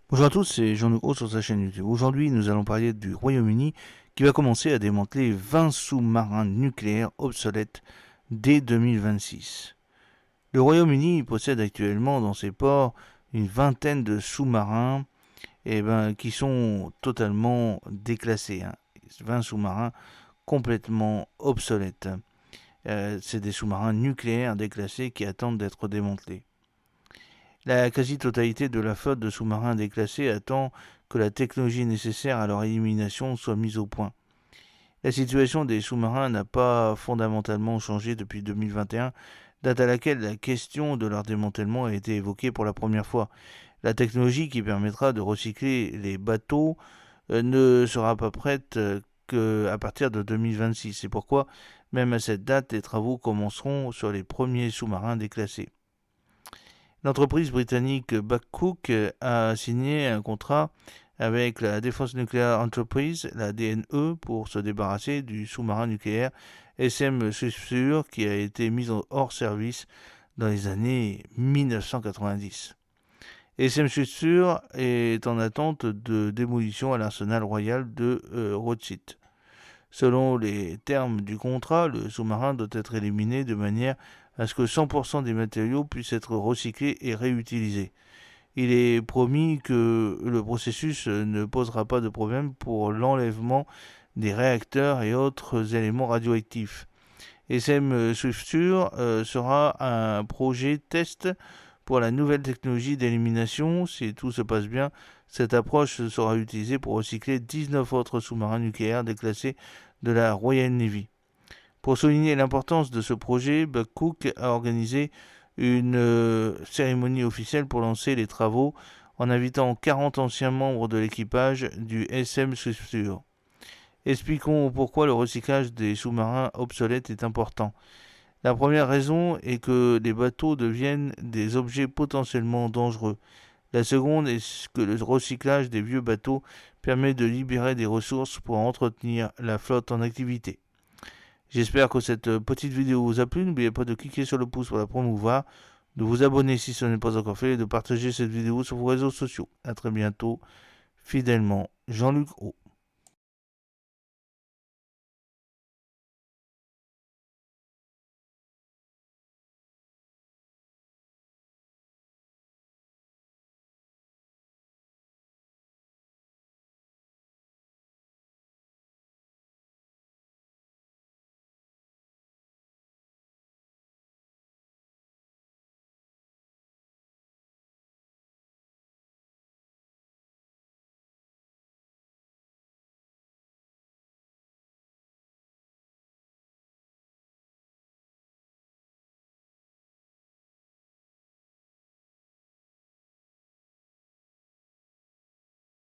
Bonjour à tous, c'est Jean-Luc Haut sur sa chaîne YouTube. Aujourd'hui, nous allons parler du Royaume-Uni qui va commencer à démanteler 20 sous-marins nucléaires obsolètes dès 2026. Le Royaume-Uni possède actuellement dans ses ports une vingtaine de sous-marins qui sont totalement déclassés. 20 sous-marins complètement obsolètes. C'est des sous-marins nucléaires déclassés qui attendent d'être démantelés. La quasi-totalité de la flotte de sous-marins déclassés attend que la technologie nécessaire à leur élimination soit mise au point. La situation des sous-marins n'a pas fondamentalement changé depuis 2021, date à laquelle la question de leur démantèlement a été évoquée pour la première fois. La technologie qui permettra de recycler les bateaux ne sera pas prête qu'à partir de 2026. C'est pourquoi, même à cette date, les travaux commenceront sur les premiers sous-marins déclassés. L'entreprise britannique Babcock a signé un contrat avec la Defense Nuclear Enterprise, la DNE, pour se débarrasser du sous-marin nucléaire SM Swiftsure qui a été mis hors service dans les années 1990. SM Swiftsure est en attente de démolition à l'arsenal royal de Rothschild. Selon les termes du contrat, le sous-marin doit être éliminé de manière à ce que 100% des matériaux puissent être recyclés et réutilisés. Il est promis que le processus ne posera pas de problème pour l'enlèvement des réacteurs et autres éléments radioactifs. SM Swiftsure sera un projet test pour la nouvelle technologie d'élimination. Si tout se passe bien, cette approche sera utilisée pour recycler 19 autres sous-marins nucléaires déclassés de la Royal Navy. Pour souligner l'importance de ce projet, Babcock a organisé une cérémonie officielle pour lancer les travaux en invitant 40 anciens membres de l'équipage du SM Swiftsure. Expliquons pourquoi le recyclage des sous-marins obsolètes est important. La première raison est que les bateaux deviennent des objets potentiellement dangereux. La seconde est que le recyclage des vieux bateaux permet de libérer des ressources pour entretenir la flotte en activité. J'espère que cette petite vidéo vous a plu. N'oubliez pas de cliquer sur le pouce pour la promouvoir, de vous abonner si ce n'est pas encore fait et de partager cette vidéo sur vos réseaux sociaux. A très bientôt, fidèlement, Jean-Luc Haut.